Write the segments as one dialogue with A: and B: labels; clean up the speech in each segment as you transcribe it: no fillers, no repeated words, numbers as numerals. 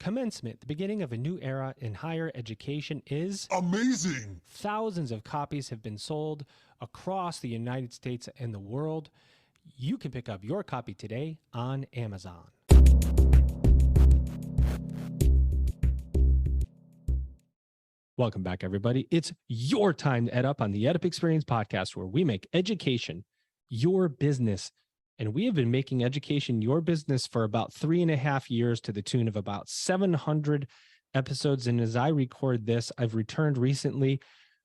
A: Commencement, the beginning of a new era in higher education, is
B: amazing.
A: Thousands of copies have been sold across the United States and the world. You can pick up your copy today on Amazon. Welcome back, everybody. It's your time to EdUp on the EdUp Experience podcast, where we make education your business. And we have been making education your business for about 3.5 years, to the tune of about 700 episodes. And as I record this, I've returned recently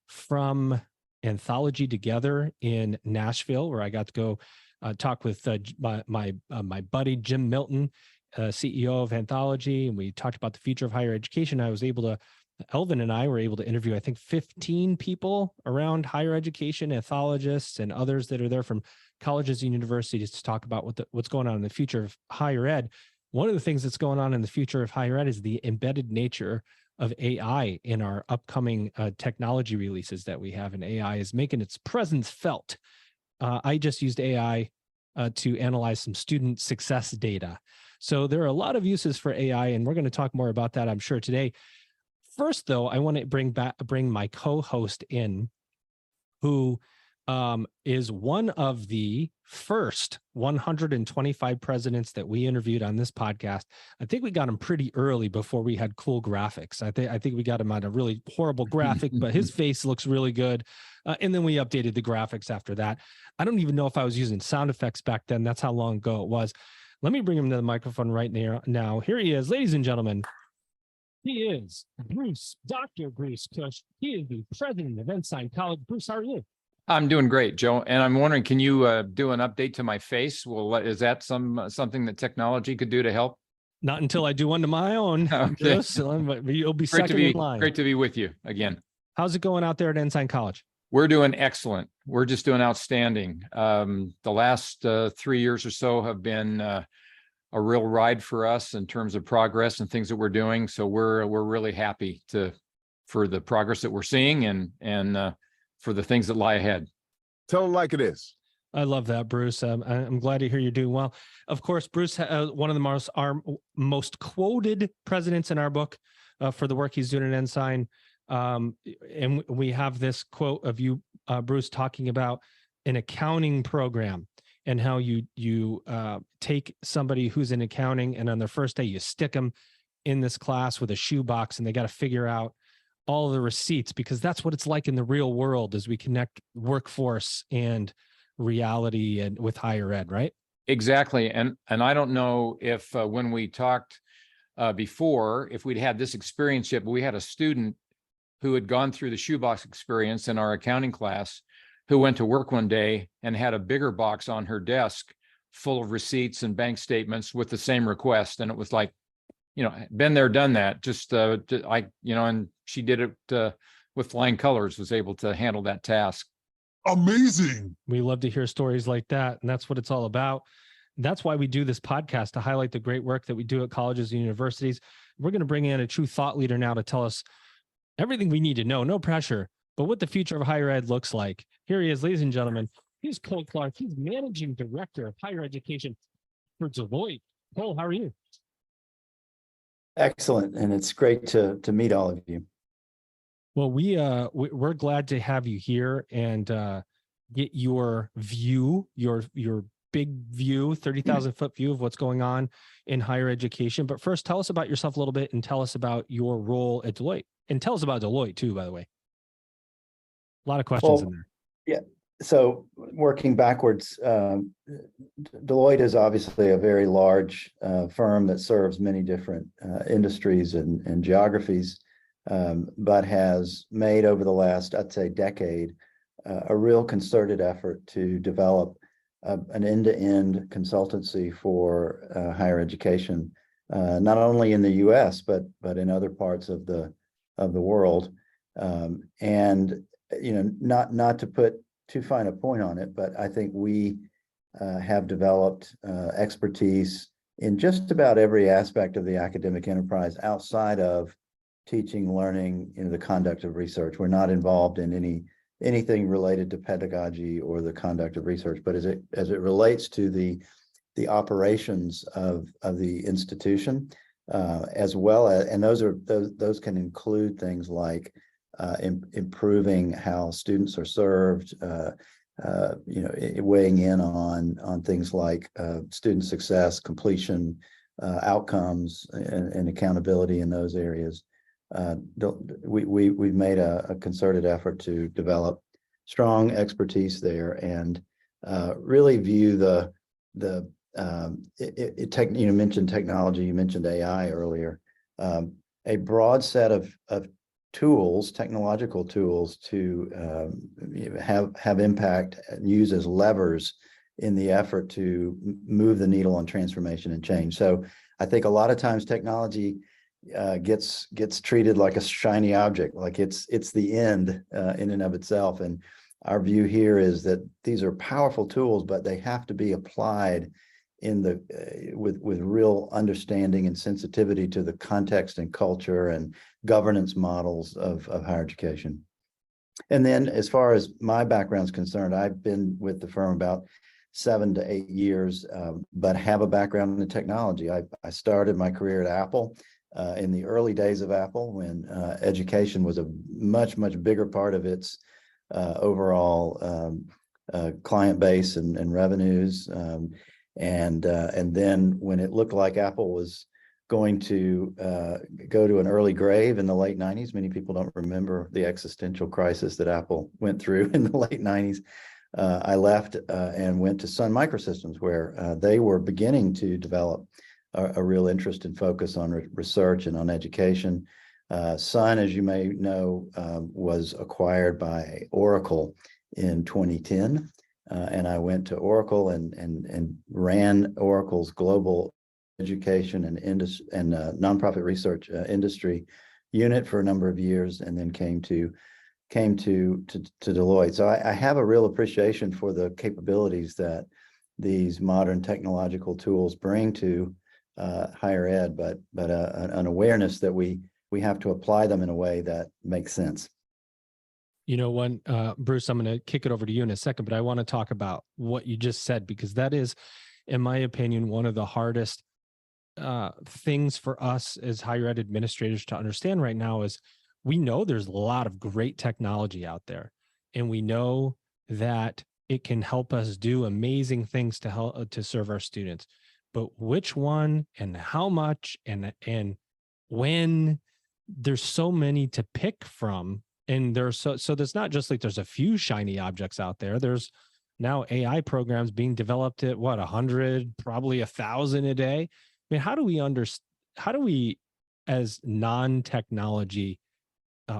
A: from Anthology Together in Nashville, where I got to go talk with my buddy, Jim Milton, CEO of Anthology. And we talked about the future of higher education. Elvin and I were able to interview, I think, 15 people around higher education, anthologists and others that are there from colleges and universities to talk about what's going on in the future of higher ed. One of the things that's going on in the future of higher ed is the embedded nature of AI in our upcoming technology releases that we have, and AI is making its presence felt. I just used AI to analyze some student success data. So there are a lot of uses for AI, and we're going to talk more about that, I'm sure, today. First, though, I want to bring my co-host in, who is one of the first 125 presidents that we interviewed on this podcast. I think we got him pretty early before we had cool graphics. I think we got him on a really horrible graphic, but his face looks really good. And then we updated the graphics after that. I don't even know if I was using sound effects back then. That's how long ago it was. Let me bring him to the microphone right now. Here he is, ladies and gentlemen. He is Dr. Bruce Cush. He is the president of Ensign College. Bruce, how are you?
C: I'm doing great, Joe. And I'm wondering, can you do an update to my face? Is that something that technology could do to help?
A: Not until I do one to my own.
C: Okay.
A: Bruce, you'll be second in line.
C: Great to be with you again.
A: How's it going out there at Ensign College?
C: We're doing excellent. We're just doing outstanding. The last 3 years or so have been a real ride for us in terms of progress and things that we're doing. So we're really happy for the progress that we're seeing and for the things that lie ahead.
B: Tell them like it is.
A: I love that, Bruce. I'm glad to hear you're doing well. Of course, Bruce, one of our most quoted presidents in our book for the work he's doing at Ensign. And we have this quote of you, Bruce, talking about an accounting program and how you take somebody who's in accounting, and on their first day, you stick them in this class with a shoebox, and they got to figure out all the receipts, because that's what it's like in the real world as we connect workforce and reality and with higher ed, right?
C: Exactly. And I don't know if when we talked before, if we'd had this experience yet, but we had a student who had gone through the shoebox experience in our accounting class, who went to work one day and had a bigger box on her desk full of receipts and bank statements with the same request. And it was like, been there, done that, and she did it with flying colors, was able to handle that task.
B: Amazing.
A: We love to hear stories like that. And that's what it's all about. That's why we do this podcast, to highlight the great work that we do at colleges and universities. We're going to bring in a true thought leader now to tell us everything we need to know, no pressure, but what the future of higher ed looks like. Here he is, ladies and gentlemen. He's Cole Clark. He's managing director of higher education for Deloitte. Cole, how are you?
D: Excellent, and it's great to meet all of you.
A: Well, we're glad to have you here and get your view, your big view, 30,000-foot view of what's going on in higher education. But first, tell us about yourself a little bit, and tell us about your role at Deloitte, and tell us about Deloitte too, by the way. A lot of questions in there.
D: Yeah. So working backwards, Deloitte is obviously a very large firm that serves many different industries and geographies, but has made over the last, I'd say, decade, a real concerted effort to develop an end-to-end consultancy for higher education, not only in the U.S. but in other parts of the world, and not to put too fine a point on it, but I think we have developed expertise in just about every aspect of the academic enterprise outside of teaching, learning, the conduct of research. We're not involved in anything related to pedagogy or the conduct of research, but as it relates to the operations of the institution, as well as, and those can include things like improving how students are served, weighing in on things like student success, completion, outcomes, and accountability in those areas. We've made a concerted effort to develop strong expertise there, and really view you mentioned technology, you mentioned AI earlier, a broad set of tools, technological tools to have impact and use as levers in the effort to move the needle on transformation and change. So I think a lot of times technology gets treated like a shiny object, like it's the end in and of itself. And our view here is that these are powerful tools, but they have to be applied in with real understanding and sensitivity to the context and culture and governance models of higher education. And then as far as my background is concerned, I've been with the firm about 7 to 8 years, but have a background in technology. I started my career at Apple in the early days of Apple, when education was a much bigger part of its overall client base and revenues. And then when it looked like Apple was going to go to an early grave in the late 90s, many people don't remember the existential crisis that Apple went through in the late 90s. I left and went to Sun Microsystems, where they were beginning to develop a real interest and focus on research and on education. Sun, as you may know, was acquired by Oracle in 2010. And I went to Oracle and ran Oracle's global education and nonprofit research industry unit for a number of years, and then came to Deloitte. So I have a real appreciation for the capabilities that these modern technological tools bring to higher ed, but an awareness that we have to apply them in a way that makes sense.
A: Bruce, I'm going to kick it over to you in a second, but I want to talk about what you just said, because that is, in my opinion, one of the hardest things for us as higher ed administrators to understand right now. Is we know there's a lot of great technology out there, and we know that it can help us do amazing things to help to serve our students, but which one and how much and when? There's so many to pick from. And there's so there's not just like there's a few shiny objects out there. There's now AI programs being developed at 100, probably 1,000 a day. I mean, how do we as non-technology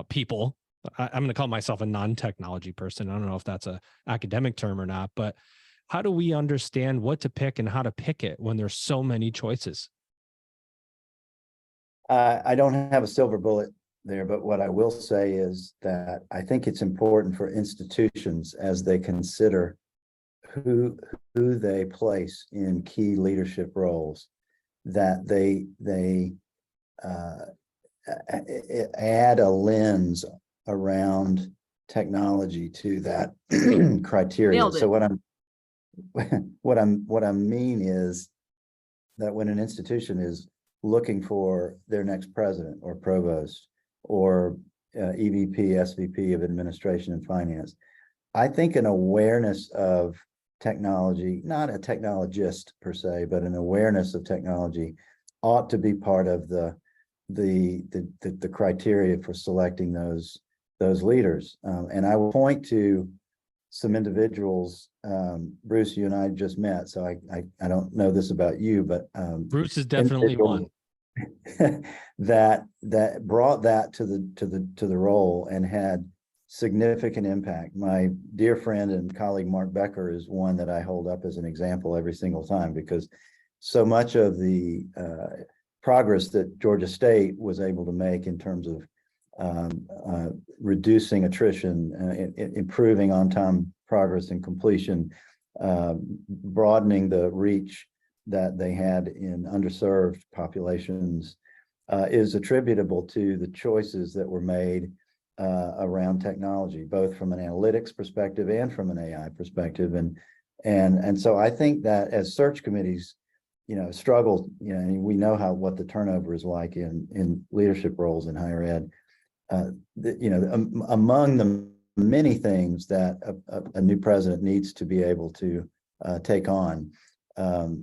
A: people, I'm going to call myself a non-technology person. I don't know if that's an academic term or not, but how do we understand what to pick and how to pick it when there's so many choices?
D: I don't have a silver bullet there, but what I will say is that I think it's important for institutions, as they consider who they place in key leadership roles, that they add a lens around technology to that criteria.
E: Nailed it.
D: So what I mean is that when an institution is looking for their next president or provost or EVP, SVP of administration and finance, I think an awareness of technology, not a technologist per se, but an awareness of technology ought to be part of the criteria for selecting those leaders. And I will point to some individuals. Bruce, you and I just met, so I don't know this about you, but
A: Bruce is definitely one
D: that brought that to the role and had significant impact. My dear friend and colleague Mark Becker is one that I hold up as an example every single time, because so much of the progress that Georgia State was able to make in terms of reducing attrition, improving on-time progress and completion, broadening the reach that they had in underserved populations, is attributable to the choices that were made around technology, both from an analytics perspective and from an AI perspective. And so I think that as search committees struggle, and we know what the turnover is like in leadership roles in higher ed. Among the many things that a new president needs to be able to take on,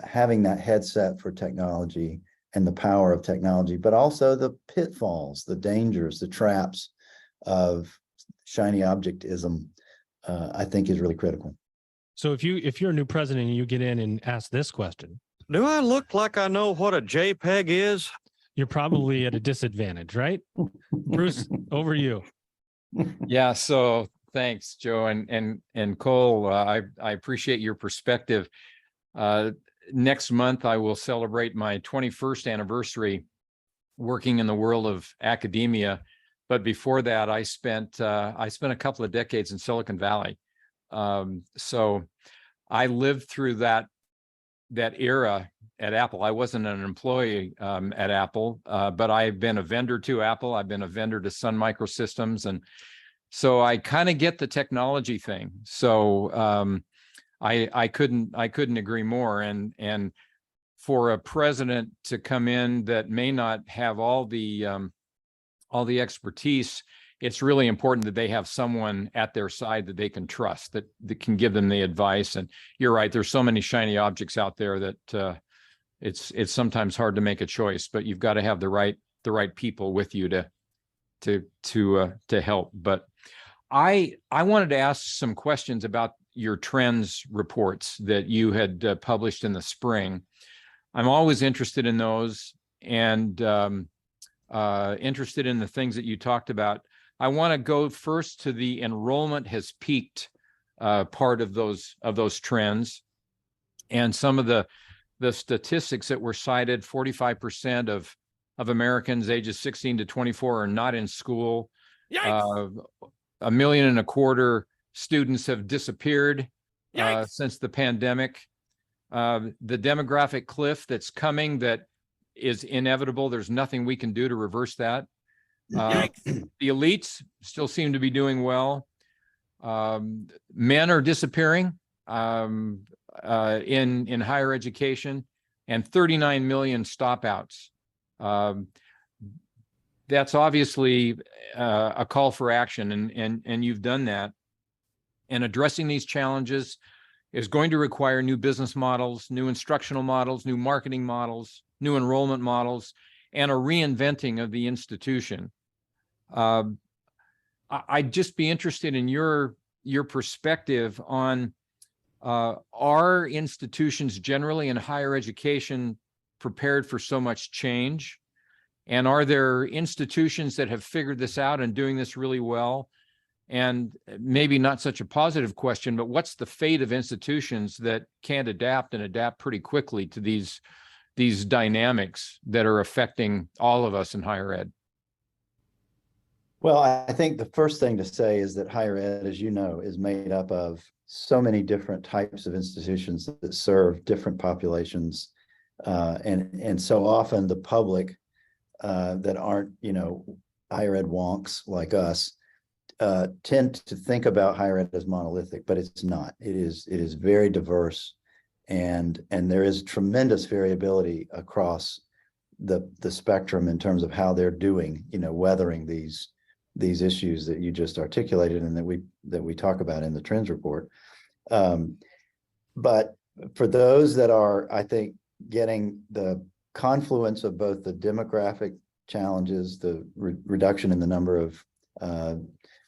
D: having that headset for technology and the power of technology, but also the pitfalls, the dangers, the traps of shiny objectism, I think is really critical.
A: So if you're a new president and you get in and ask this question,
E: do I look like I know what a JPEG is?
A: You're probably at a disadvantage, right? Bruce, over to you.
C: Yeah, so thanks, Joe and Cole. I appreciate your perspective. Next month, I will celebrate my 21st anniversary working in the world of academia. But before that, I spent a couple of decades in Silicon Valley. So I lived through that era at Apple. I wasn't an employee at Apple, but I've been a vendor to Apple. I've been a vendor to Sun Microsystems, and so I kind of get the technology thing. So I couldn't agree more. And for a president to come in that may not have all the expertise, it's really important that they have someone at their side that they can trust, that can give them the advice. And you're right, there's so many shiny objects out there that it's sometimes hard to make a choice, but you've got to have the right people with you to help. But I wanted to ask some questions about your trends reports that you had published in the spring. I'm always interested in those, and interested in the things that you talked about. I want to go first to the enrollment has peaked part of those trends, and some of the statistics that were cited. 45% of Americans ages 16 to 24 are not in school. 1.25 million students have disappeared since the pandemic. The demographic cliff that's coming, that is inevitable. There's nothing we can do to reverse that. The elites still seem to be doing well. Men are disappearing in higher education, and 39 million stop-outs. That's obviously a call for action, and you've done that. And addressing these challenges is going to require new business models, new instructional models, new marketing models, new enrollment models, and a reinventing of the institution. I'd just be interested in your perspective on, are institutions generally in higher education prepared for so much change? And are there institutions that have figured this out and doing this really well? And maybe not such a positive question, but what's the fate of institutions that can't adapt and adapt pretty quickly to these dynamics that are affecting all of us in higher ed?
D: Well, I think the first thing to say is that higher ed, as you know, is made up of so many different types of institutions that serve different populations. And so often the public that aren't, higher ed wonks like us, tend to think about higher ed as monolithic, but it's not. It is very diverse, and there is tremendous variability across the spectrum in terms of how they're doing, weathering these issues that you just articulated and that we talk about in the trends report. But for those that are, I think, getting the confluence of both the demographic challenges, the reduction in the number of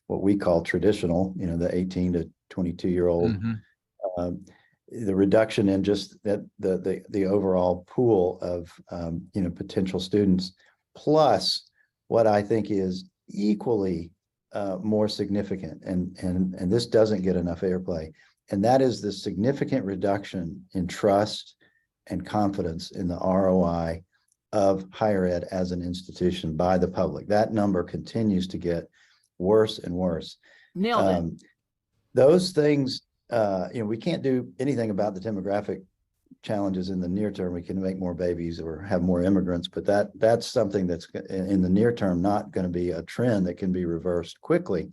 D: what we call traditional, the 18 to 22-year-old, the reduction in just that the overall pool of potential students, plus what I think is equally more significant, and this doesn't get enough airplay, and that is the significant reduction in trust and confidence in the ROI of higher ed as an institution by the public. That number continues to get worse and worse.
F: Nailed it.
D: Those things, we can't do anything about the demographic challenges in the near term. We can make more babies or have more immigrants, but that's something that's in the near term not going to be a trend that can be reversed quickly.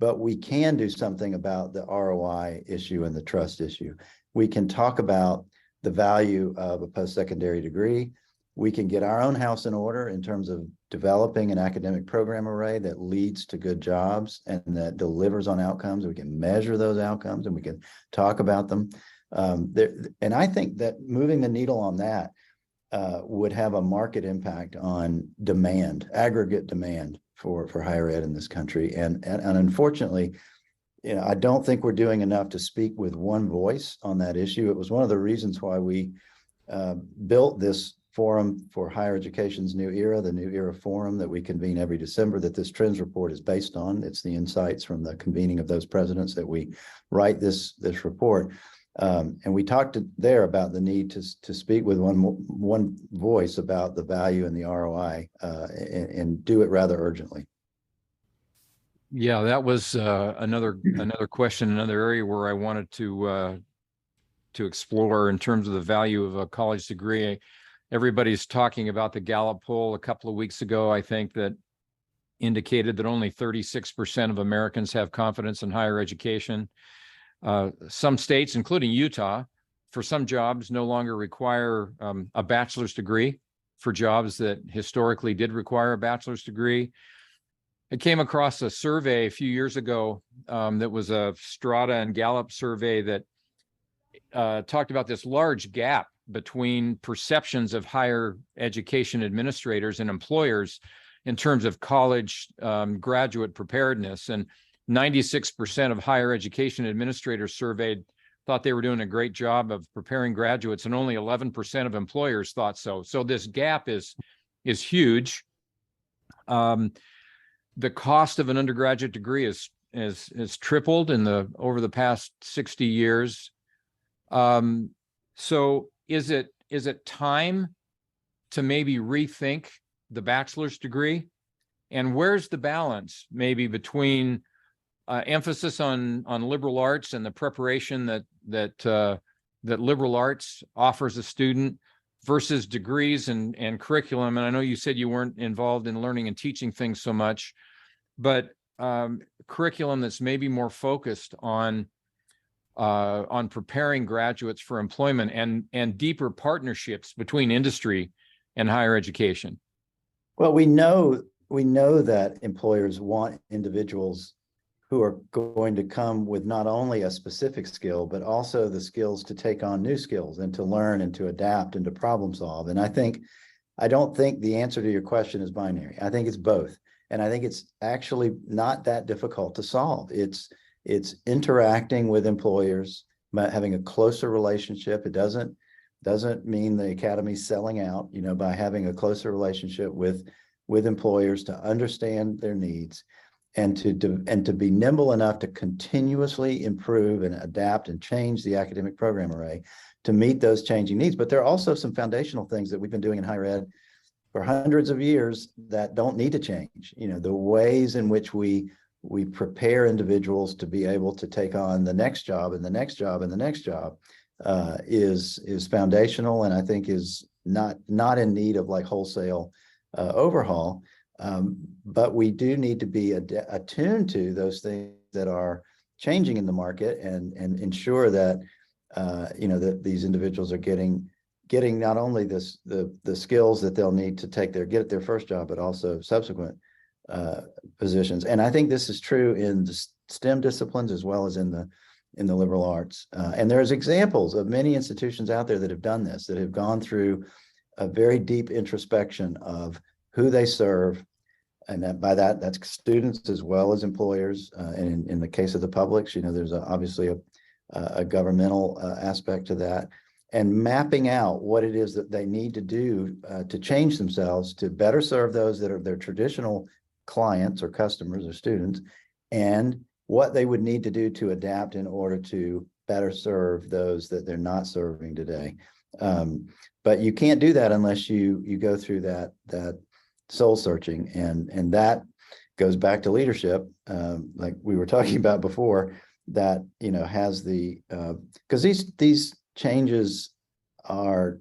D: But we can do something about the ROI issue and the trust issue. We can talk about the value of a post-secondary degree. We can get our own house in order in terms of developing an academic program array that leads to good jobs and that delivers on outcomes. We can measure those outcomes and we can talk about them. And I think that moving the needle on that would have a market impact on demand, aggregate demand for higher ed in this country. And unfortunately, I don't think we're doing enough to speak with one voice on that issue. It was one of the reasons why we built this Forum for Higher Education's New Era, the New Era Forum that we convene every December, that this trends report is based on. It's the insights from the convening of those presidents that we write this report. And we talked there about the need to speak with one voice about the value and the ROI and do it rather urgently.
C: Yeah, that was another question, another area where I wanted to explore in terms of the value of a college degree. Everybody's talking about the Gallup poll a couple of weeks ago, I think, that indicated that only 36% of Americans have confidence in higher education. Some states, including Utah, for some jobs no longer require a bachelor's degree for jobs that historically did require a bachelor's degree. I came across a survey a few years ago that was a Strata and Gallup survey that talked about this large gap between perceptions of higher education administrators and employers in terms of college graduate preparedness. And 96% of higher education administrators surveyed thought they were doing a great job of preparing graduates, and only 11% of employers thought so. So this gap is huge. The cost of an undergraduate degree is tripled over the past 60 years. So is it time to maybe rethink the bachelor's degree? And where's the balance maybe between emphasis on liberal arts and the preparation that liberal arts offers a student versus degrees and curriculum? And I know you said you weren't involved in learning and teaching things so much, but curriculum that's maybe more focused on preparing graduates for employment and deeper partnerships between industry and higher education.
D: Well, we know that employers want individuals who are going to come with not only a specific skill, but also the skills to take on new skills and to learn and to adapt and to problem solve. And I don't think the answer to your question is binary. I think it's both. And I think it's actually not that difficult to solve. It's interacting with employers, having a closer relationship. It doesn't mean the academy's selling out, by having a closer relationship with employers to understand their needs and to be nimble enough to continuously improve and adapt and change the academic program array to meet those changing needs. But there are also some foundational things that we've been doing in higher ed for hundreds of years that don't need to change. The ways in which we prepare individuals to be able to take on the next job and the next job and the next job is foundational, and I think is not in need of like wholesale overhaul. But we do need to be attuned to those things that are changing in the market and ensure that that these individuals are getting not only the skills that they'll need to get their first job, but also subsequent positions. And I think this is true in the STEM disciplines as well as in the liberal arts. And there's examples of many institutions out there that have done this, that have gone through a very deep introspection of who they serve. And that's students as well as employers. And in the case of the publics, there's obviously a governmental aspect to that. And mapping out what it is that they need to do to change themselves to better serve those that are their traditional clients or customers or students, and what they would need to do to adapt in order to better serve those that they're not serving today. But you can't do that unless you go through that soul searching, and that goes back to leadership, like we were talking about before, that has the because these changes are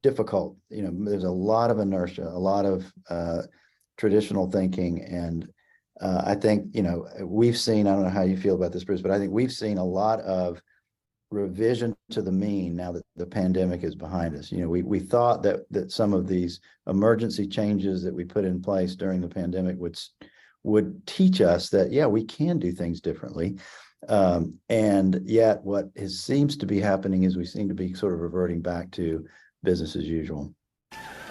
D: difficult. There's a lot of inertia, a lot of traditional thinking, and I think we've seen, I don't know how you feel about this, Bruce, but I think we've seen a lot of revision to the mean now that the pandemic is behind us. We thought that some of these emergency changes that we put in place during the pandemic would teach us that, yeah, we can do things differently. And yet what seems to be happening is we seem to be sort of reverting back to business as usual.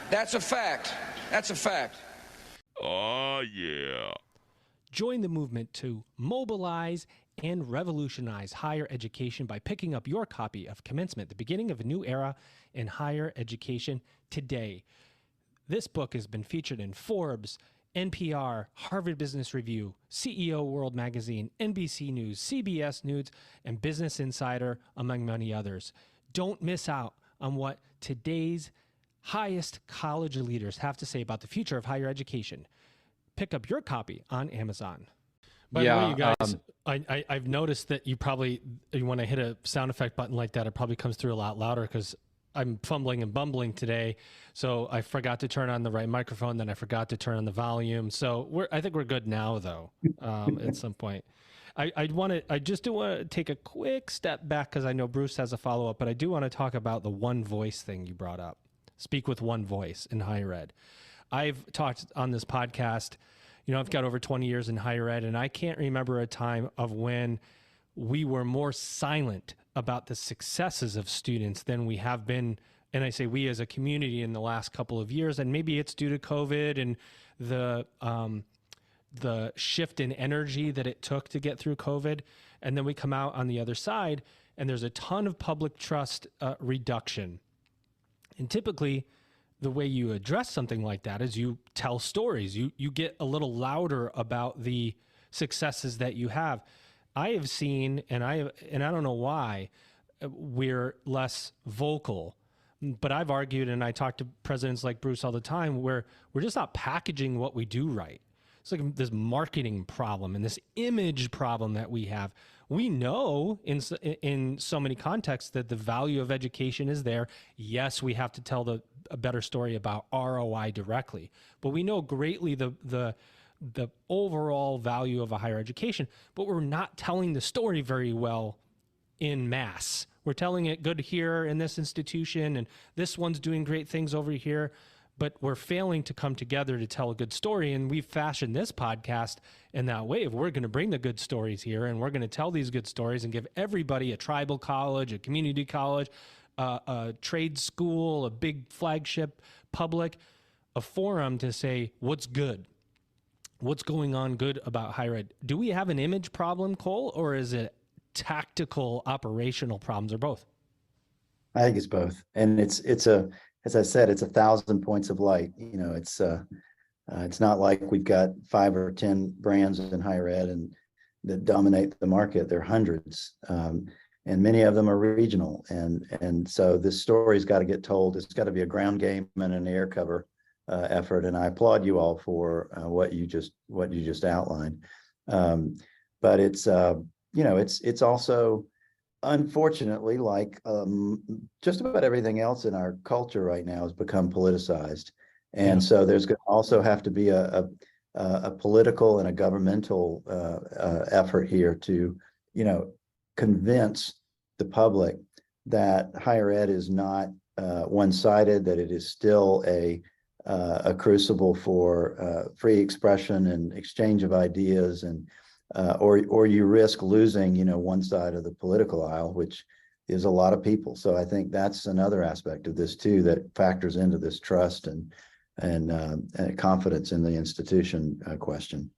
F: That's a fact. That's a fact.
B: Oh, yeah.
A: Join the movement to mobilize and revolutionize higher education by picking up your copy of Commencement, the Beginning of a New Era in Higher Education today. This book has been featured in Forbes, NPR, Harvard Business Review, CEO World Magazine, NBC News, CBS News, and Business Insider, among many others. Don't miss out on what today's highest college leaders have to say about the future of higher education. Pick up your copy on Amazon. By the way, you guys, I've noticed that when I hit a sound effect button like that, it probably comes through a lot louder because I'm fumbling and bumbling today. So I forgot to turn on the right microphone, then I forgot to turn on the volume. So I think we're good now, though. At some point, I just do want to take a quick step back because I know Bruce has a follow up, but I do want to talk about the one voice thing you brought up. Speak with one voice in higher ed. I've talked on this podcast. I've got over 20 years in higher ed, and I can't remember a time of when we were more silent about the successes of students than we have been. And I say we as a community in the last couple of years, and maybe it's due to COVID and the shift in energy that it took to get through COVID. And then we come out on the other side and there's a ton of public trust reduction. And typically, the way you address something like that is you tell stories. You get a little louder about the successes that you have. I have seen, and I don't know why we're less vocal, but I've argued, and I talk to presidents like Bruce all the time, where we're just not packaging what we do right. It's like this marketing problem and this image problem that we have. We know in so many contexts that the value of education is there. Yes, we have to tell a better story about ROI directly, but we know greatly the overall value of a higher education, but we're not telling the story very well in mass. We're telling it good here in this institution, and this one's doing great things over here, but we're failing to come together to tell a good story. And we've fashioned this podcast in that way of we're going to bring the good stories here, and we're going to tell these good stories and give everybody a tribal college, a community college, a trade school, a big flagship public, a forum to say what's good, what's going on good about higher ed. Do we have an image problem, Cole, or is it tactical operational problems, or both?
D: I think it's both. And it's as I said, it's 1,000 points of light. It's not like we've got 5 or 10 brands in higher ed and that dominate the market. There are hundreds, and many of them are regional. And so this story's got to get told. It's got to be a ground game and an air cover effort. And I applaud you all for what you just outlined. But it's it's also, unfortunately, like just about everything else in our culture right now has become politicized. And so there's going to also have to be a political and a governmental effort here to, convince the public that higher ed is not one-sided, that it is still a crucible for free expression and exchange of ideas, and or you risk losing, one side of the political aisle, which is a lot of people. So I think that's another aspect of this too that factors into this trust and confidence in the institution question.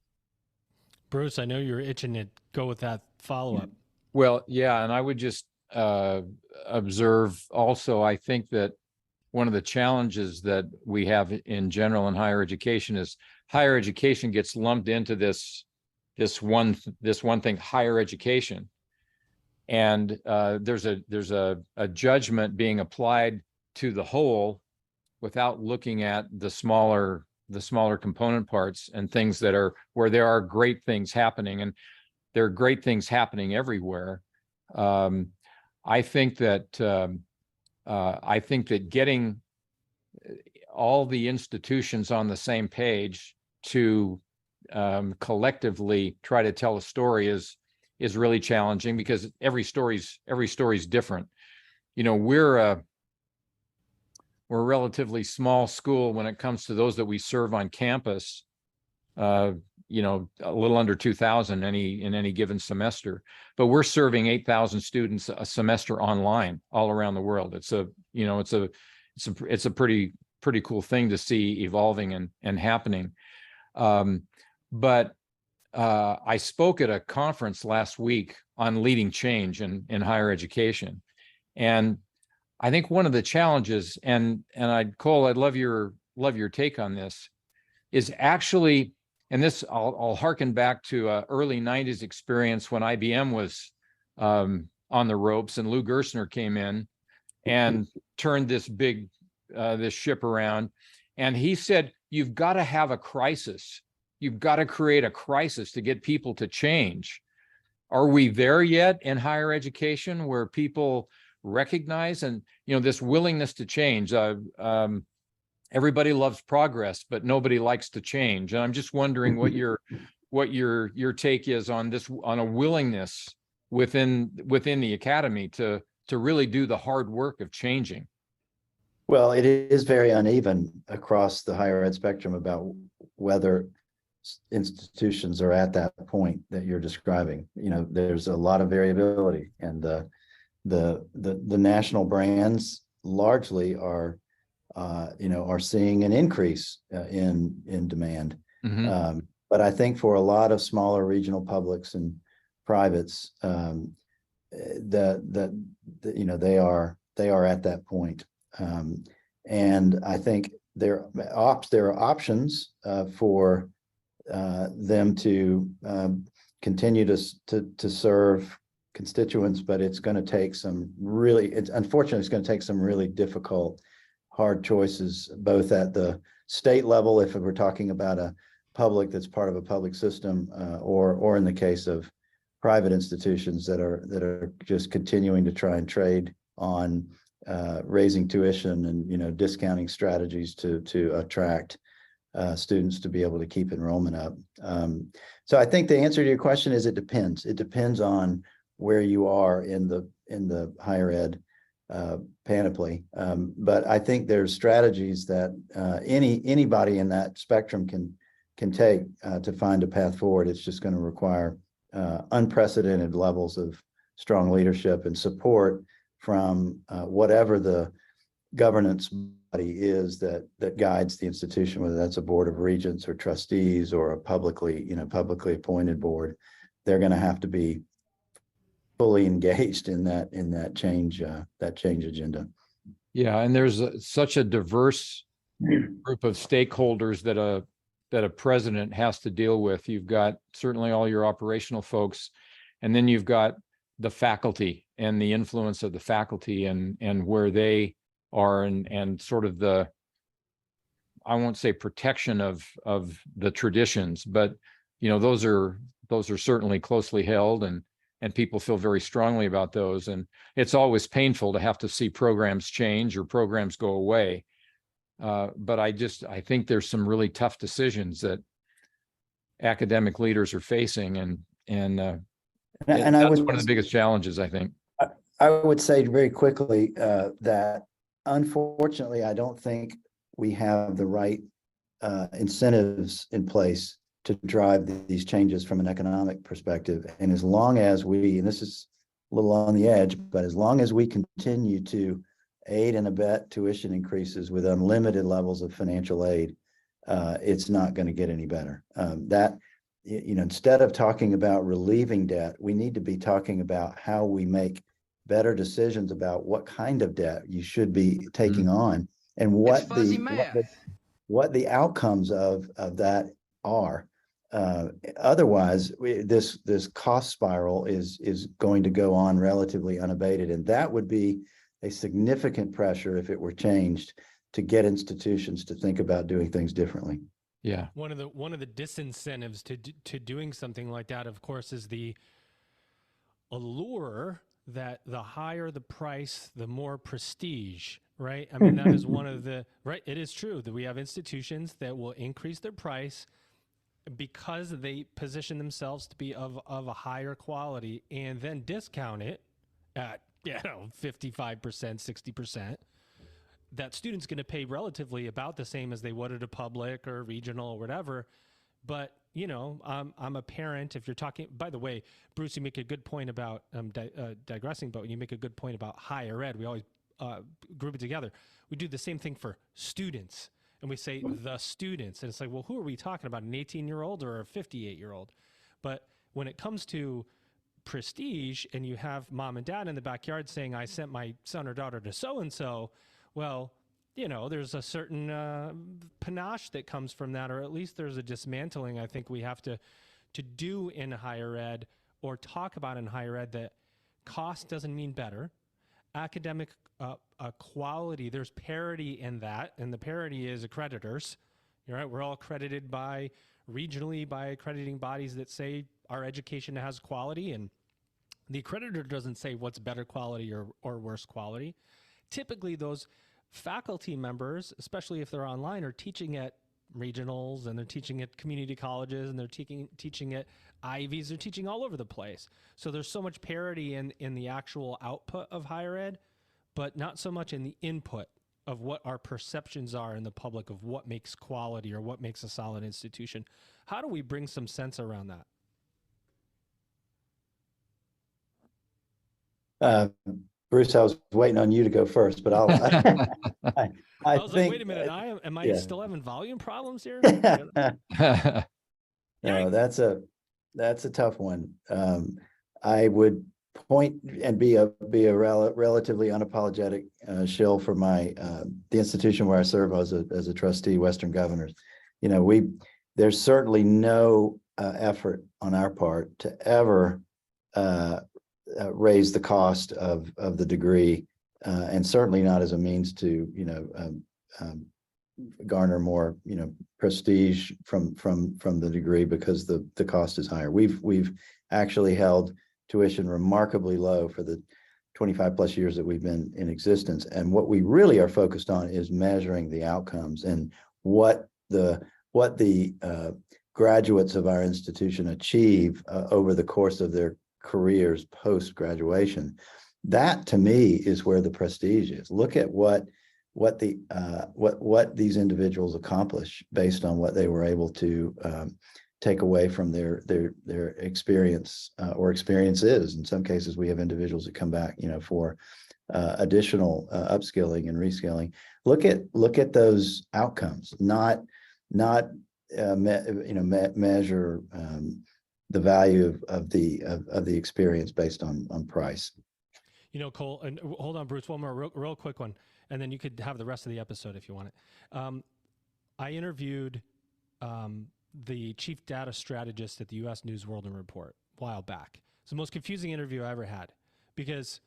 A: Bruce, I know you're itching to go with that follow-up.
C: Well, yeah, and I would just observe also, I think that one of the challenges that we have in general in higher education is higher education gets lumped into this one thing, higher education. And there's a judgment being applied to the whole without looking at the smaller component parts and things that are where there are great things happening, and there are great things happening everywhere. I think that getting all the institutions on the same page to collectively try to tell a story is is really challenging because every story's different. You know, we're a relatively small school when it comes to those that we serve on campus. You know, a little under 2,000 in any given semester, but we're serving 8,000 students a semester online all around the world. It's a, you know, it's a pretty cool thing to see evolving and happening. But I spoke at a conference last week on leading change in higher education, and I think one of the challenges, and Cole, I'd love your take on this, is actually, and this I'll harken back to early 90s experience when IBM was on the ropes and Lou Gerstner came in and turned this ship around. And he said, you've got to have a crisis. You've got to create a crisis to get people to change. Are we there yet in higher education where people recognize and, you know, this willingness to change? Everybody loves progress, but nobody likes to change. And I'm just wondering what your take is on this, on a willingness within the academy to really do the hard work of changing.
D: Well, it is very uneven across the higher ed spectrum about whether institutions are at that point that you're describing. You know, there's a lot of variability, and the national brands largely are seeing an increase in demand.
C: Mm-hmm.
D: But I think for a lot of smaller regional publics and privates, they are at that point. And I think there are options for them to continue to serve constituents, but it's going to take unfortunately, it's going to take some really difficult, hard choices, both at the state level, if we're talking about a public that's part of a public system, or in the case of private institutions that are just continuing to try and trade on raising tuition and, you know, discounting strategies to attract students to be able to keep enrollment up. So I think the answer to your question is it depends. It depends on where you are in the higher ed panoply. But I think there's strategies that anybody in that spectrum can take to find a path forward. It's just going to require unprecedented levels of strong leadership and support from whatever the governance body is that guides the institution, whether that's a board of regents or trustees or a publicly appointed board. They're going to have to be fully engaged in that change agenda.
C: Yeah, and there's such a diverse group of stakeholders that a president has to deal with. You've got certainly all your operational folks, and then you've got the faculty and the influence of the faculty and where they are and sort of the, I won't say protection of the traditions, but, you know, those are certainly closely held, and people feel very strongly about those. And it's always painful to have to see programs change or programs go away. But I think there's some really tough decisions that academic leaders are facing, and that's one of the biggest challenges, I think.
D: I would say very quickly that unfortunately, I don't think we have the right incentives in place to drive these changes from an economic perspective. And as long as and this is a little on the edge, but as long as we continue to aid and abet tuition increases with unlimited levels of financial aid, it's not going to get any better. Instead of talking about relieving debt, we need to be talking about how we make better decisions about what kind of debt you should be taking on and what the outcomes of that are. Otherwise, this cost spiral is going to go on relatively unabated, and that would be a significant pressure if it were changed to get institutions to think about doing things differently.
C: Yeah.
A: One of the disincentives to doing something like that, of course, is the allure that the higher the price, the more prestige, right? I mean, that is one of the, right? It is true that we have institutions that will increase their price because they position themselves to be of a higher quality and then discount it at 55%, 60%, that student's going to pay relatively about the same as they would at a public or regional or whatever. But I'm a parent. If you're talking, by the way, Bruce, you make a good point about digressing, but when you make a good point about higher ed, we always group it together. We do the same thing for students, and we say the students, and it's like, well, who are we talking about, an 18-year-old or a 58-year-old? But when it comes to prestige, and you have mom and dad in the backyard saying, I sent my son or daughter to so-and-so, well, there's a certain panache that comes from that, or at least there's a dismantling I think we have to do in higher ed, or talk about in higher ed, that cost doesn't mean better. Academic quality, there's parity in that, and the parity is accreditors. You're right, we're all accredited regionally by accrediting bodies that say our education has quality, and the accreditor doesn't say what's better quality or worse quality. Typically, those faculty members, especially if they're online, are teaching at regionals, and they're teaching at community colleges, and they're teaching at Ivies, they're teaching all over the place. So there's so much parity in the actual output of higher ed, but not so much in the input of what our perceptions are in the public of what makes quality or what makes a solid institution. How do we bring some sense around that?
D: Bruce, I was waiting on you to go first, but I'll. I
A: was
D: think,
A: like, wait a minute, am I
D: yeah.
A: still having volume problems here?
D: No, that's a tough one. I would point and be a relatively unapologetic shill for the institution where I serve as a trustee, Western Governors. There's certainly no effort on our part to ever raise the cost of the degree, and certainly not as a means to garner more prestige from the degree, because the cost is higher. We've actually held tuition remarkably low for the 25 plus years that we've been in existence, and what we really are focused on is measuring the outcomes and what the graduates of our institution achieve over the course of their careers post-graduation. That to me is where the prestige is. Look at what these individuals accomplish based on what they were able to take away from their experience or experiences. In some cases, we have individuals that come back, for additional upskilling and reskilling. Look at those outcomes, not measure the value of the experience based on price.
A: Cole, and hold on, Bruce, one more real quick one, and then you could have the rest of the episode if you want it. I interviewed the chief data strategist at the U.S. News World and Report a while back. It's the most confusing interview I ever had, because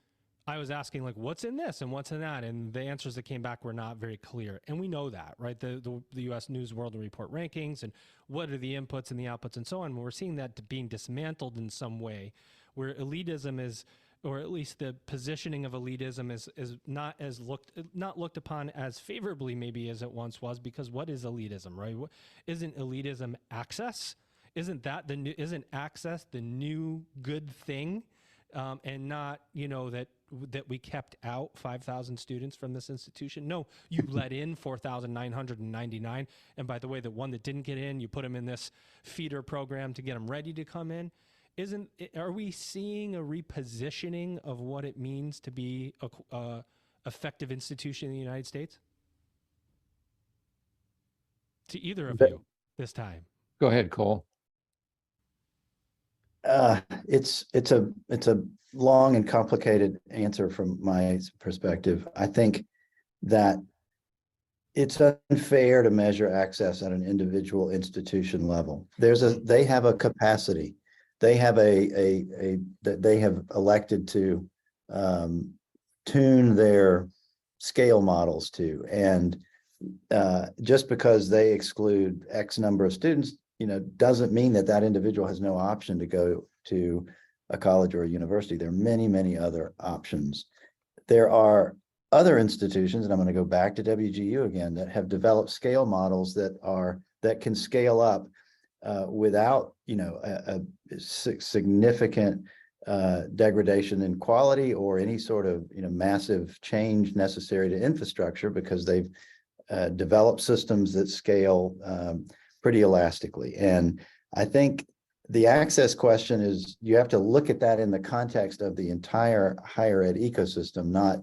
A: I was asking, like, what's in this and what's in that? And the answers that came back were not very clear. And we know that, right? The U.S. News World and Report rankings, and what are the inputs and the outputs and so on. We're seeing that being dismantled in some way, where elitism is, or at least the positioning of elitism is not looked upon as favorably maybe as it once was. Because what is elitism, right? Isn't elitism access? Isn't access the new good thing? And not, that we kept out 5,000 students from this institution. No, you let in 4,999. And by the way, the one that didn't get in, you put them in this feeder program to get them ready to come in. Are we seeing a repositioning of what it means to be a effective institution in the United States? To either of you this time.
C: Go ahead, Cole.
D: It's a long and complicated answer from my perspective. I think that it's unfair to measure access at an individual institution level. They have a capacity. They have they have elected to tune their scale models to, and just because they exclude X number of students, doesn't mean that individual has no option to go to a college or a university. There are many, many other options. There are other institutions, and I'm going to go back to WGU again, that have developed scale models that can scale up without, a significant degradation in quality or any sort of, massive change necessary to infrastructure, because they've developed systems that scale pretty elastically. And I think the access question is, you have to look at that in the context of the entire higher ed ecosystem, not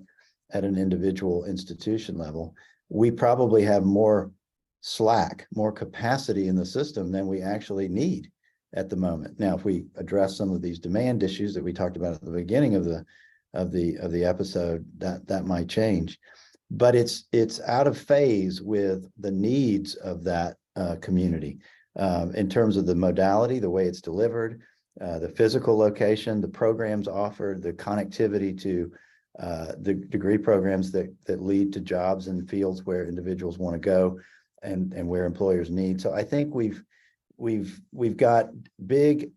D: at an individual institution level. We probably have more slack, more capacity in the system than we actually need at the moment. Now, if we address some of these demand issues that we talked about at the beginning of the episode, that might change. But it's out of phase with the needs of that community in terms of the modality, the way it's delivered, the physical location, the programs offered, the connectivity to the degree programs that lead to jobs in fields where individuals want to go and where employers need. So I think we've got big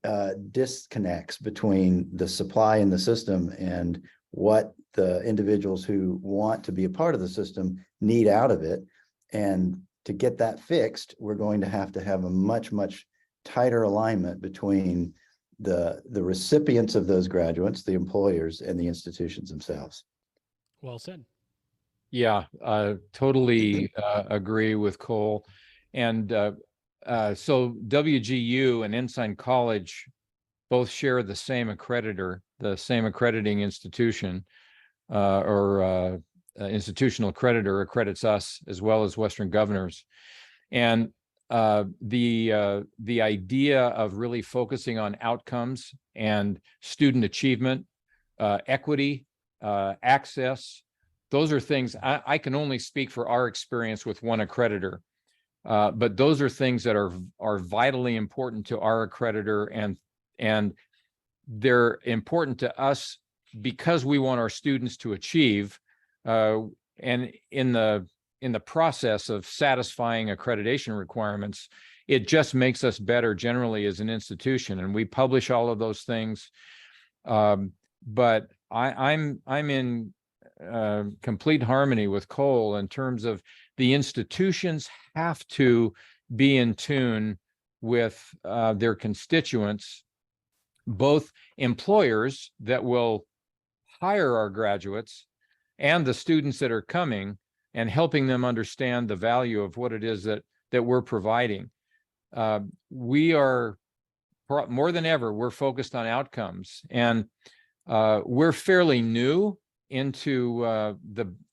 D: disconnects between the supply in the system and what the individuals who want to be a part of the system need out of it. And to get that fixed, we're going to have a much, much tighter alignment between the recipients of those graduates, the employers, and the institutions themselves.
A: Well said.
C: Yeah, totally agree with Cole. And so WGU and Ensign College both share the same accreditor, the same accrediting institution, or institutional accreditor accredits us as well as Western Governors. And the idea of really focusing on outcomes and student achievement, equity, access, those are things I can only speak for our experience with one accreditor. But those are things that are vitally important to our accreditor, and they're important to us because we want our students to achieve. And in the process of satisfying accreditation requirements, it just makes us better generally as an institution. And we publish all of those things. But I'm in complete harmony with Cole in terms of the institutions have to be in tune with their constituents, both employers that will hire our graduates and the students that are coming, and helping them understand the value of what it is that we're providing. We are, more than ever, we're focused on outcomes, and we're fairly new into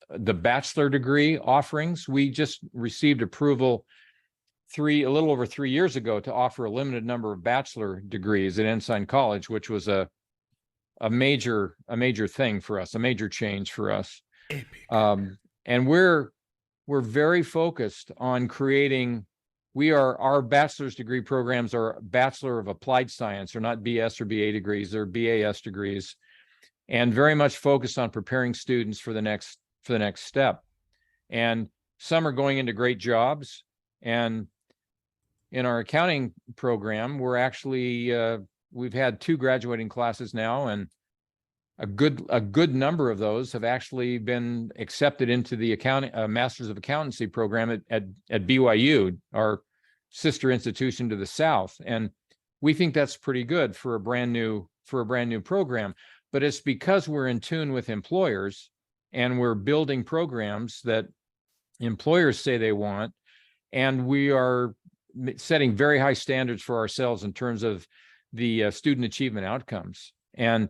C: the bachelor degree offerings. We just received approval a little over 3 years ago to offer a limited number of bachelor degrees at Ensign College, which was a major thing for us, a major change for us. And we're very focused on creating. Our bachelor's degree programs are Bachelor of Applied Science, or not BS or BA degrees, they're BAS degrees, and very much focused on preparing students for the next step. And some are going into great jobs. And in our accounting program, we're actually we've had 2 graduating classes now, and a good number of those have actually been accepted into the accounting Masters of Accountancy program at BYU, our sister institution to the south. And we think that's pretty good for a brand new program. But it's because we're in tune with employers, and we're building programs that employers say they want, and we are setting very high standards for ourselves in terms of the student achievement outcomes. And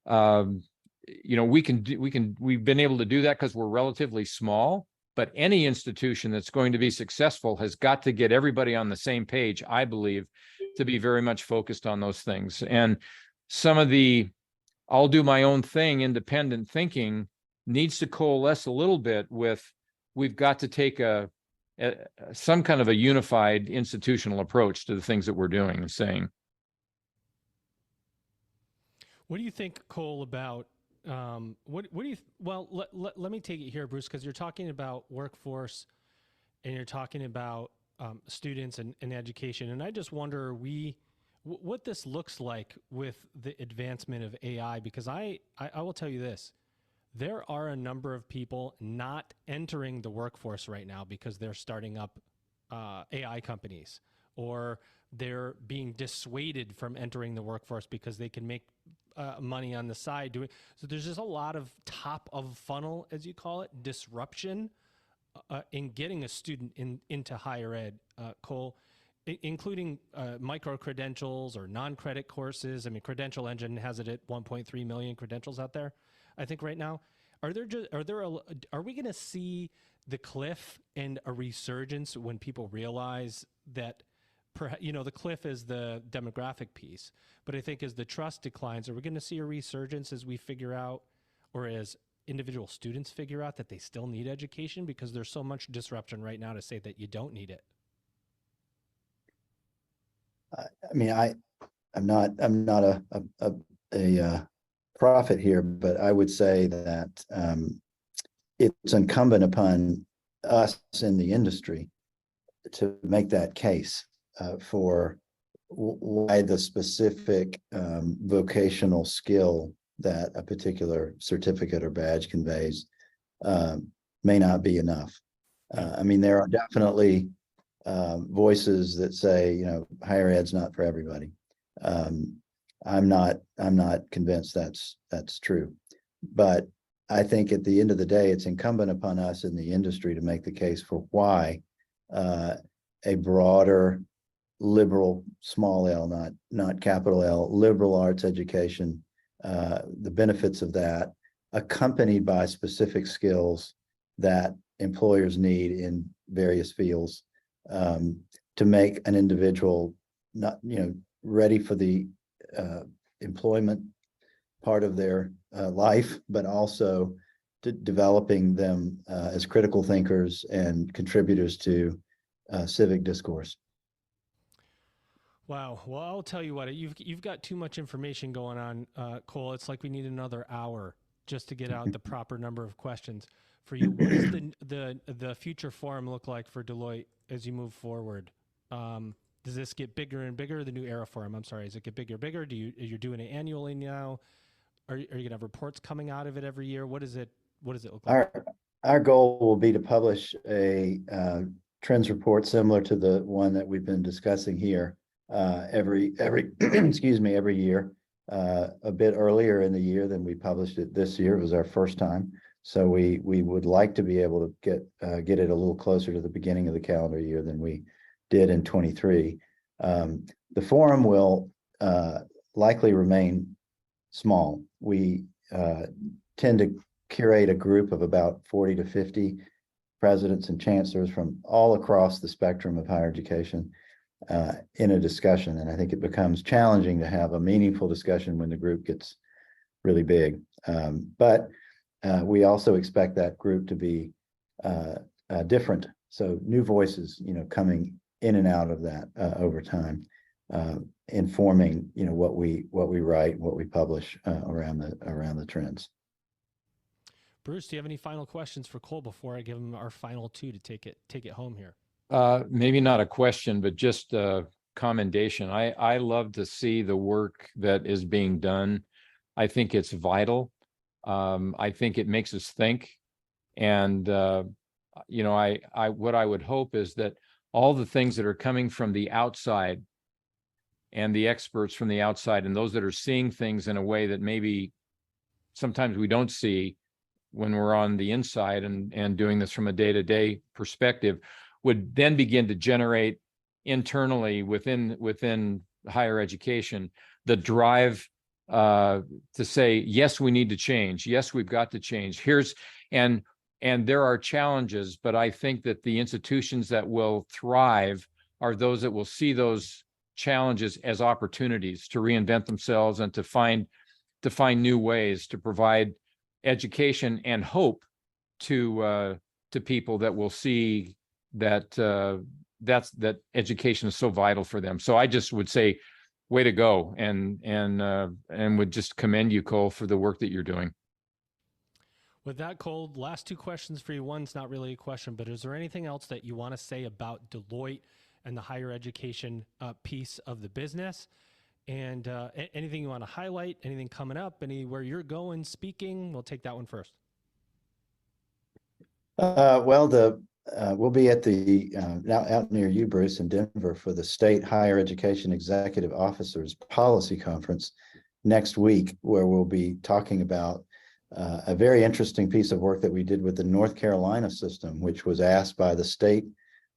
C: we've been able to do that because we're relatively small. But any institution that's going to be successful has got to get everybody on the same page, I believe, to be very much focused on those things. And some of the I'll do my own thing, independent thinking needs to coalesce a little bit with, we've got to take some kind of a unified institutional approach to the things that we're doing and saying.
A: What do you think, Cole, about what do you, well, let me take it here, Bruce, because you're talking about workforce and you're talking about students and education. And I just wonder what this looks like with the advancement of AI, because I will tell you this, there are a number of people not entering the workforce right now because they're starting up AI companies, or they're being dissuaded from entering the workforce because they can make money on the side doing. So there's just a lot of top of funnel, as you call it, disruption in getting a student into higher ed, Cole, including micro credentials or non-credit courses. I mean, Credential Engine has it at 1.3 million credentials out there, I think right now. Are we going to see the cliff and a resurgence when people realize that, the cliff is the demographic piece, but I think as the trust declines, are we going to see a resurgence as we figure out, or as individual students figure out that they still need education, because there's so much disruption right now to say that you don't need it?
D: I mean, I'm not a prophet here, but I would say that it's incumbent upon us in the industry to make that case for why the specific vocational skill that a particular certificate or badge conveys may not be enough. I mean, there are definitely voices that say, higher ed's not for everybody. I'm not convinced that's true, but I think at the end of the day, it's incumbent upon us in the industry to make the case for why a broader liberal, small L, not capital L, liberal arts education, the benefits of that, accompanied by specific skills that employers need in various fields, to make an individual not, ready for the employment part of their life, but also developing them as critical thinkers and contributors to civic discourse.
A: Wow. Well, I'll tell you what, you've got too much information going on, Cole. It's like we need another hour just to get out the proper number of questions for you. What does the future forum look like for Deloitte as you move forward? Does this get bigger and bigger? The new era forum, I'm sorry, does it get bigger and bigger? You're doing it annually now? Are you going to have reports coming out of it every year? What does it look like?
D: Our goal will be to publish a trends report similar to the one that we've been discussing here every excuse me, every year, a bit earlier in the year than we published it this year. It was our first time. So we would like to be able to get it a little closer to the beginning of the calendar year than we did in 23. The forum will likely remain small. We tend to curate a group of about 40 to 50 presidents and chancellors from all across the spectrum of higher education in a discussion. And I think it becomes challenging to have a meaningful discussion when the group gets really big. But we also expect that group to be different. So new voices, coming in and out of that over time, informing, what we write, what we publish around the trends.
A: Bruce, do you have any final questions for Cole before I give him our final two to take it home here?
C: Maybe not a question, but just a commendation. I love to see the work that is being done. I think it's vital. I think it makes us think. And, what I would hope is that all the things that are coming from the outside and the experts from the outside and those that are seeing things in a way that maybe sometimes we don't see when we're on the inside and doing this from a day-to-day perspective, would then begin to generate internally within higher education the drive to say, yes, we need to change. Yes, we've got to change. And there are challenges, but I think that the institutions that will thrive are those that will see those challenges as opportunities to reinvent themselves and to find new ways to provide education and hope to people that will see that that education is so vital for them. So I just would say, way to go, and would just commend you, Cole, for the work that you're doing.
A: With that, Cole, last two questions for you. One's not really a question, but is there anything else that you want to say about Deloitte and the higher education piece of the business? And anything you want to highlight, anything coming up, anywhere you're going, speaking? We'll take that one first.
D: Well, we'll be at the out near you, Bruce, in Denver for the State Higher Education Executive Officers Policy Conference next week, where we'll be talking about a very interesting piece of work that we did with the North Carolina system, which was asked by the state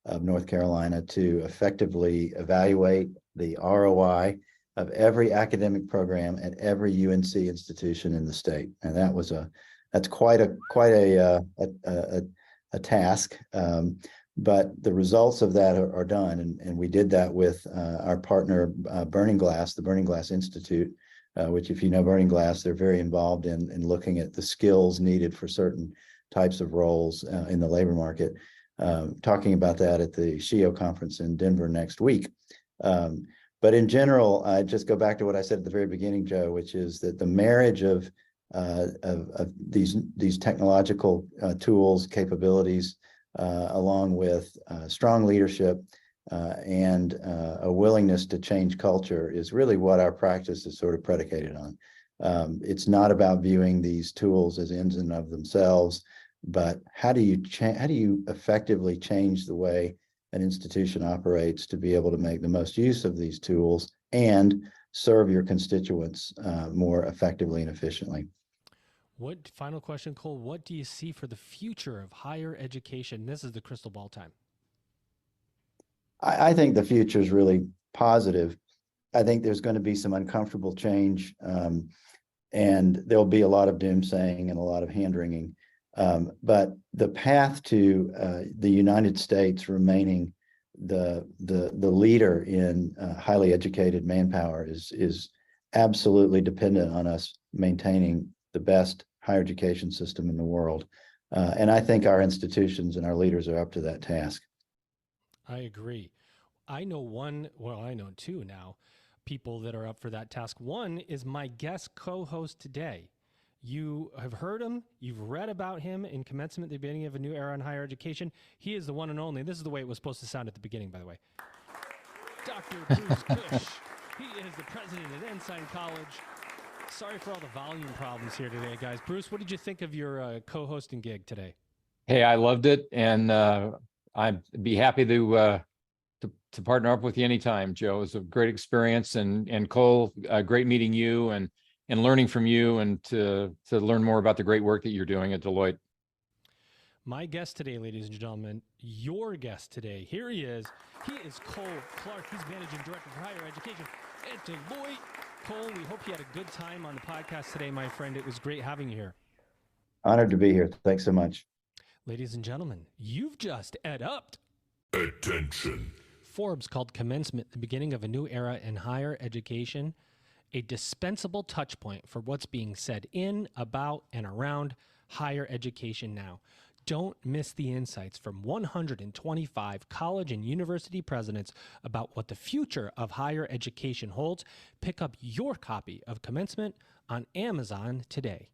D: of North Carolina to effectively evaluate the ROI of every academic program at every UNC institution in the state, and that's quite a task. But the results of that are done, and we did that with our partner Burning Glass, the Burning Glass Institute, which, if you know Burning Glass, they're very involved in looking at the skills needed for certain types of roles in the labor market. Talking about that at the SHIO conference in Denver next week. But in general, I just go back to what I said at the very beginning, Joe, which is that the marriage of these technological tools, capabilities, along with strong leadership and a willingness to change culture is really what our practice is sort of predicated on. It's not about viewing these tools as ends in of themselves, but how do you effectively change the way an institution operates to be able to make the most use of these tools and serve your constituents more effectively and efficiently.
A: What final question, Cole? What do you see for the future of higher education? This is the crystal ball time.
D: I think the future is really positive. I think there's going to be some uncomfortable change, and there'll be a lot of doomsaying and a lot of hand-wringing. But the path to the United States remaining the leader in highly educated manpower is absolutely dependent on us maintaining the best higher education system in the world. And I think our institutions and our leaders are up to that task.
A: I agree. I know two now people that are up for that task. One is my guest co-host today. You have heard him, you've read about him in Commencement, the beginning of a new era in higher education. He is the one and only. This is the way it was supposed to sound at the beginning, by the way. Dr. Bruce Cush. He is the president at Ensign College. Sorry for all the volume problems here today, guys. Bruce, what did you think of your co-hosting gig today?
C: Hey, I loved it, and I'd be happy to partner up with you anytime, Joe. It was a great experience, and Cole, great meeting you and learning from you, and to learn more about the great work that you're doing at Deloitte.
A: My guest today, ladies and gentlemen, your guest today, here he is. He is Cole Clark. He's Managing Director for Higher Education at Deloitte. Cole, we hope you had a good time on the podcast today, my friend. It was great having you here.
D: Honored to be here. Thanks so much.
A: Ladies and gentlemen, you've just EdUp'd.
B: Attention.
A: Forbes called Commencement the beginning of a new era in higher education, a dispensable touch point for what's being said in, about, and around higher education now. Don't miss the insights from 125 college and university presidents about what the future of higher education holds. Pick up your copy of Commencement on Amazon today.